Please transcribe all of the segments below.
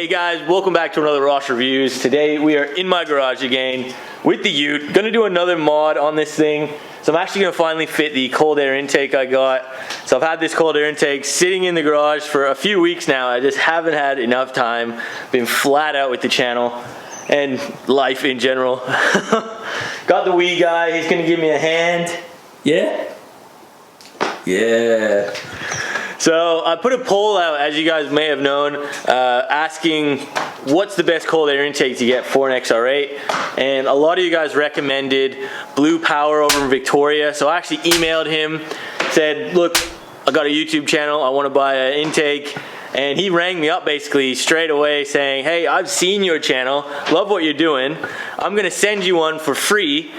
guys, welcome back to another Ross Reviews. Today we are in my garage again with the Ute. Gonna do another mod on this thing. So I'm actually gonna finally fit the cold air intake I got. So I've had this cold air intake sitting in the garage for a few weeks now. I just haven't had enough time. Been flat out with the channel and life in general. Got the wee guy, he's gonna give me a hand. Yeah? Yeah. So I put a poll out, as you guys may have known, asking what's the best cold air intake to get for an XR8, and a lot of you guys recommended Blue Power over in Victoria. So I actually emailed him, said, look, I got a YouTube channel, I want to buy an intake, and he rang me up basically straight away saying, hey, I've seen your channel, love what you're doing, I'm gonna send you one for free,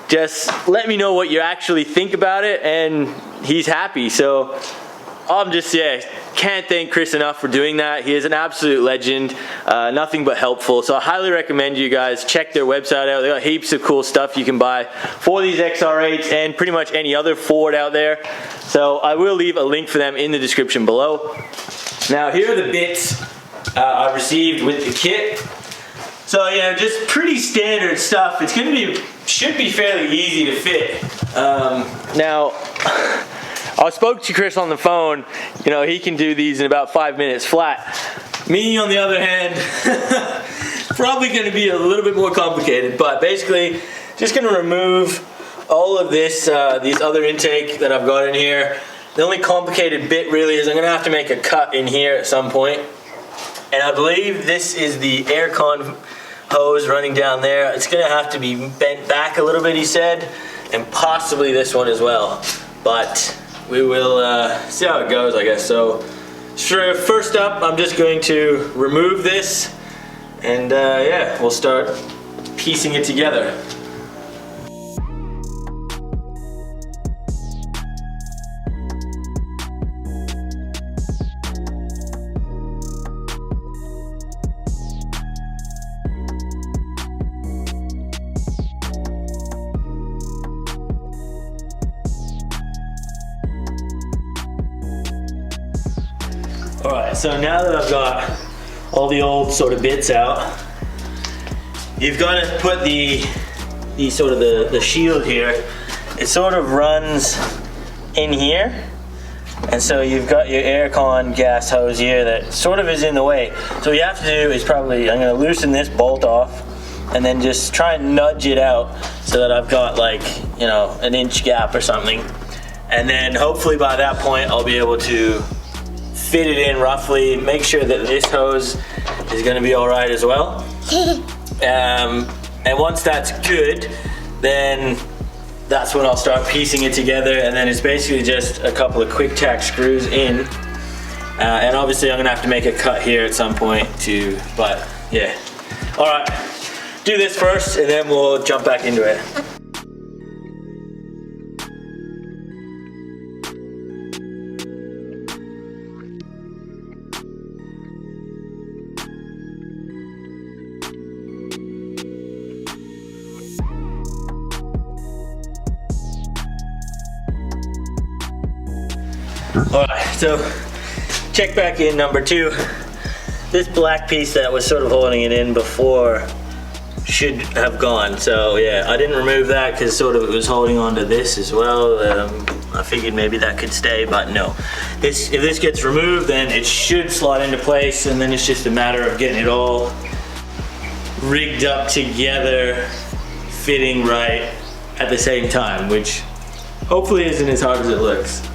just let me know what you actually think about it. And he's happy. So I'm just, can't thank Chris enough for doing that. He is an absolute legend, nothing but helpful. So I highly recommend you guys check their website out. They got heaps of cool stuff you can buy for these XR8s and pretty much any other Ford out there. So I will leave a link for them in the description below. Now here are the bits I received with the kit. So yeah, just pretty standard stuff. It's gonna be, should be fairly easy to fit. Now, I spoke to Chris on the phone. You know, he can do these in about 5 minutes flat. Me, on the other hand, probably going to be a little bit more complicated. But basically, just going to remove all of this, these other intake that I've got in here. The only complicated bit really is I'm going to have to make a cut in here at some point. And I believe this is the aircon hose running down there. It's going to have to be bent back a little bit, he said, and possibly this one as well. But we will see how it goes, I guess. So sure, first up, I'm just going to remove this, and yeah, we'll start piecing it together. Alright, so now that I've got all the old sort of bits out, you've got to put the shield here. It sort of runs in here, and so you've got your aircon gas hose here that sort of is in the way. So what you have to do is probably, I'm going to loosen this bolt off and then just try and nudge it out so that I've got, like, you know, an inch gap or something. And then hopefully by that point I'll be able to fit it in roughly, make sure that this hose is going to be all right as well. And once that's good, then that's when I'll start piecing it together, and then it's basically just a couple of quick tack screws in. And obviously I'm going to have to make a cut here at some point too, but yeah. Alright, do this first and then we'll jump back into it. Alright, so check back in number 2. This black piece that was sort of holding it in before should have gone. So yeah, I didn't remove that because sort of it was holding on to this as well. I figured maybe that could stay, but no. If this gets removed, then it should slot into place, and then it's just a matter of getting it all rigged up together, fitting right at the same time, which hopefully isn't as hard as it looks.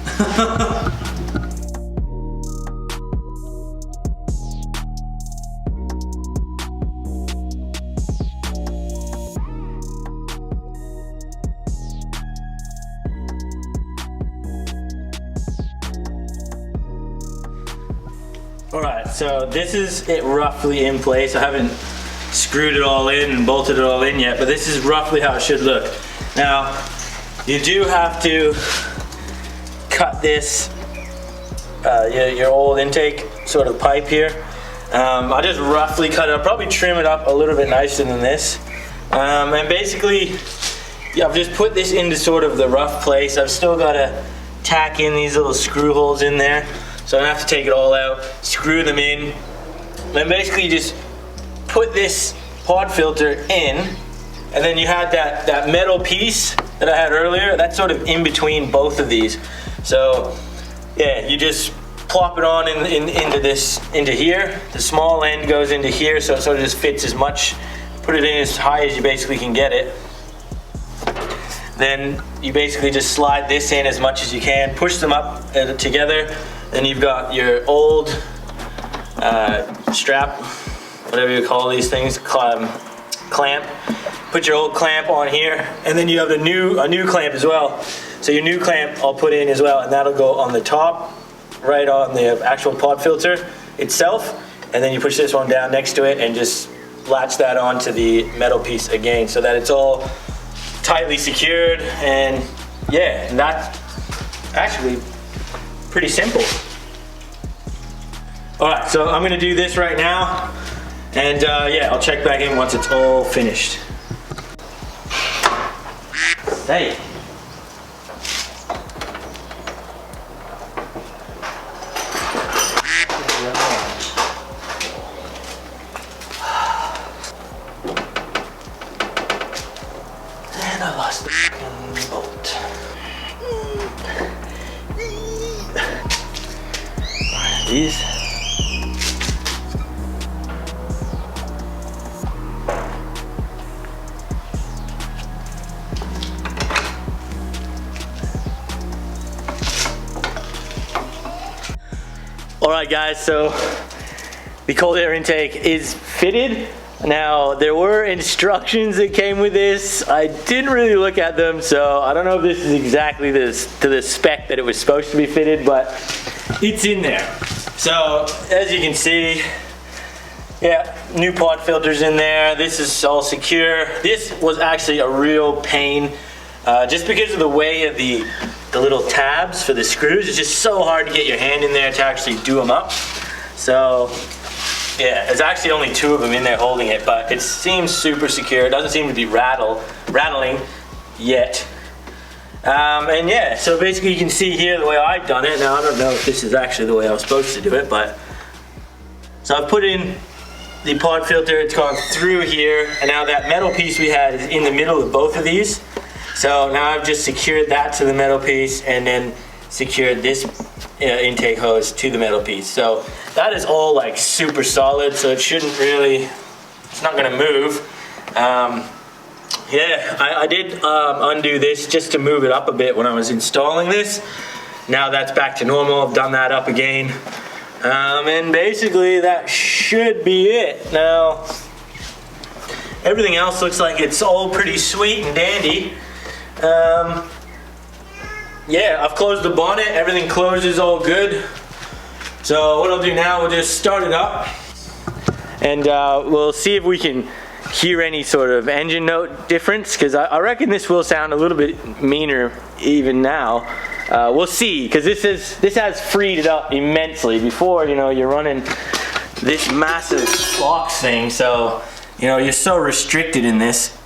Alright, so this is it roughly in place. I haven't screwed it all in and bolted it all in yet, but this is roughly how it should look. Now, you do have to cut this, your old intake sort of pipe here. I just roughly cut it. I'll probably trim it up a little bit nicer than this. And basically, yeah, I've just put this into sort of the rough place. I've still got to tack in these little screw holes in there. So I'm gonna have to take it all out, screw them in, Then basically you just put this pod filter in, and then you had that metal piece that I had earlier, that's sort of in between both of these. So yeah, you just plop it on into here. The small end goes into here, so it sort of just fits as much. Put it in as high as you basically can get it. Then you basically just slide this in as much as you can, push them up together. Then you've got your old strap, whatever you call these things, clamp. Put your old clamp on here, and then you have a new clamp as well. So your new clamp I'll put in as well, and that'll go on the top, right on the actual pod filter itself. And then you push this one down next to it and just latch that onto the metal piece again, so that it's all tightly secured. And yeah, and that's actually pretty simple. All right, so I'm gonna do this right now, and yeah, I'll check back in once it's all finished. Hey. And I lost the fucking bolt. These. All right, guys, so the cold air intake is fitted. Now, there were instructions that came with this. I didn't really look at them, so I don't know if this is exactly to the spec that it was supposed to be fitted, but it's in there. So, as you can see, yeah, new pod filters in there. This is all secure. This was actually a real pain, just because of the way of the little tabs for the screws. It's just so hard to get your hand in there to actually do them up. So yeah, there's actually only 2 of them in there holding it, but it seems super secure. It doesn't seem to be rattling yet. And yeah, so basically you can see here the way I've done it. Now I don't know if this is actually the way I was supposed to do it, but so I've put in the pod filter, it's gone through here, and now that metal piece we had is in the middle of both of these. So now I've just secured that to the metal piece and then secured this intake hose to the metal piece. So that is all like super solid, so it shouldn't really, it's not gonna move. Yeah, I did undo this just to move it up a bit when I was installing this. Now that's back to normal, I've done that up again. And basically that should be it. Now, everything else looks like it's all pretty sweet and dandy. Yeah, I've closed the bonnet, everything closes all good. So what I'll do now, we'll just start it up and we'll see if we can hear any sort of engine note difference, because I reckon this will sound a little bit meaner even now. We'll see, because this has freed it up immensely. Before, you know, you're running this massive box thing, so you know you're so restricted in this.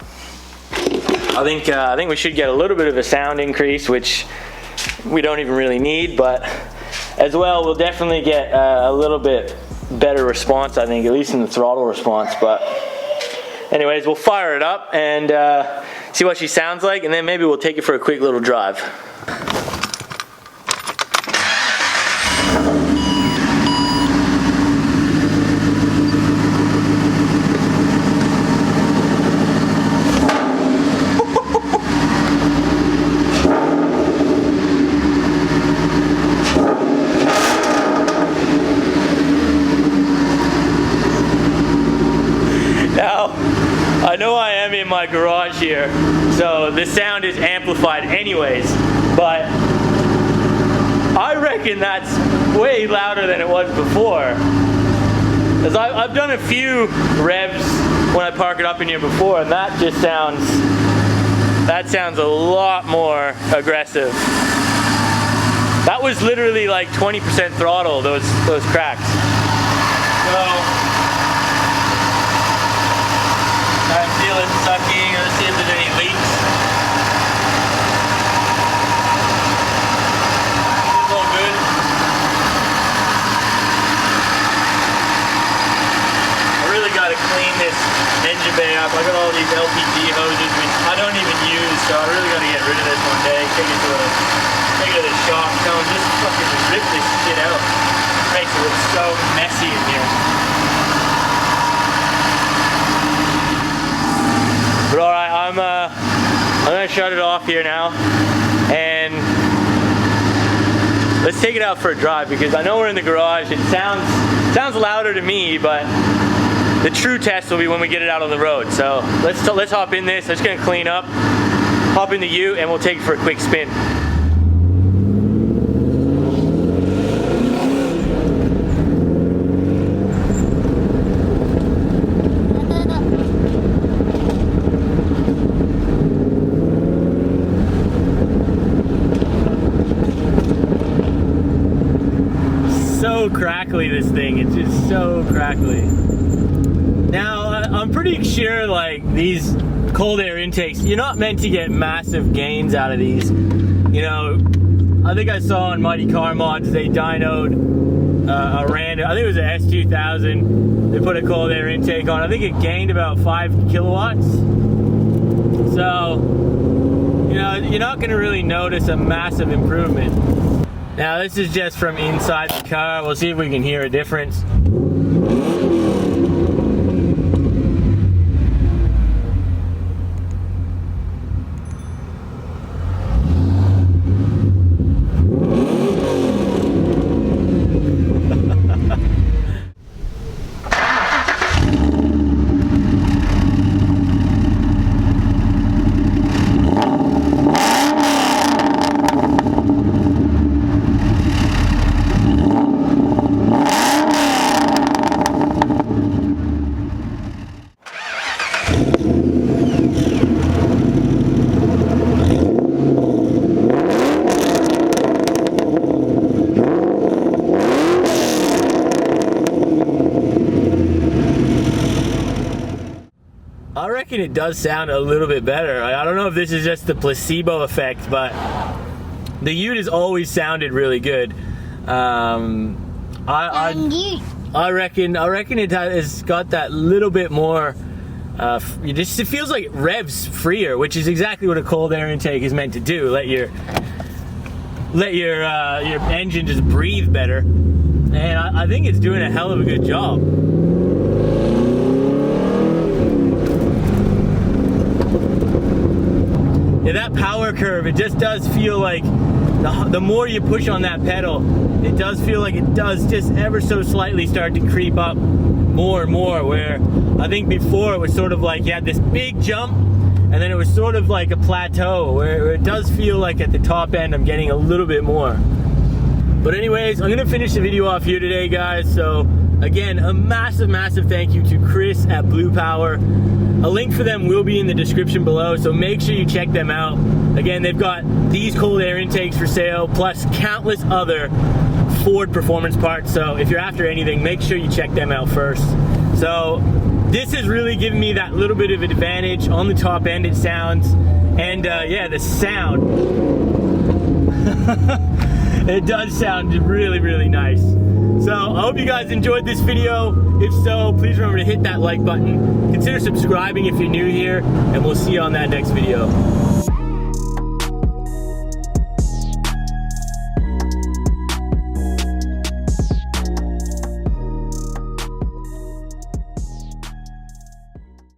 I think we should get a little bit of a sound increase, which we don't even really need, but as well we'll definitely get a little bit better response, I think, at least in the throttle response. But anyways, we'll fire it up and see what she sounds like, and then maybe we'll take it for a quick little drive. I know I am in my garage here, so the sound is amplified anyways, but I reckon that's way louder than it was before. As I've done a few revs when I park it up in here before, and that just sounds a lot more aggressive. That was literally like 20% throttle, those cracks. So I feel it sucking. Let's see if there's any leaks. It's all good. gotta clean this engine bay up. I got all these LPG hoses which I don't even use, so I really gotta get rid of this one day. Take it to the shop, tell them just fucking rip this shit out. It makes it look so messy in here. But alright, I'm gonna shut it off here now, and let's take it out for a drive, because I know we're in the garage. It sounds louder to me, but the true test will be when we get it out on the road. So let's hop in this. I'm just gonna clean up, hop in the ute, and we'll take it for a quick spin. So crackly, this thing, it's just so crackly. Now I'm pretty sure like these cold air intakes, you're not meant to get massive gains out of these. You know, I think I saw on Mighty Car Mods they dynoed a random, I think it was an S2000, they put a cold air intake on. I think it gained about 5 kilowatts. So, you know, you're not gonna really notice a massive improvement. Now this is just from inside the car. We'll see if we can hear a difference. I reckon it does sound a little bit better. I don't know if this is just the placebo effect, but the ute has always sounded really good. I reckon it has got that little bit more. It feels like it revs freer, which is exactly what a cold air intake is meant to do. Let your engine just breathe better, and I think it's doing a hell of a good job. Yeah, that power curve, it just does feel like the more you push on that pedal, it does feel like it does just ever so slightly start to creep up more and more, where I think before it was sort of like you had this big jump and then it was sort of like a plateau where it does feel like at the top end I'm getting a little bit more. But anyways, I'm gonna finish the video off here today, guys. So again, a massive thank you to Chris at Blue Power. A link for them will be in the description below, so make sure you check them out. Again, they've got these cold air intakes for sale, plus countless other Ford performance parts. So if you're after anything, make sure you check them out first. So this has really given me that little bit of an advantage on the top end, it sounds. And yeah, the sound. It does sound really nice. So I hope you guys enjoyed this video. If so, please remember to hit that like button. Consider subscribing if you're new here, and we'll see you on that next video.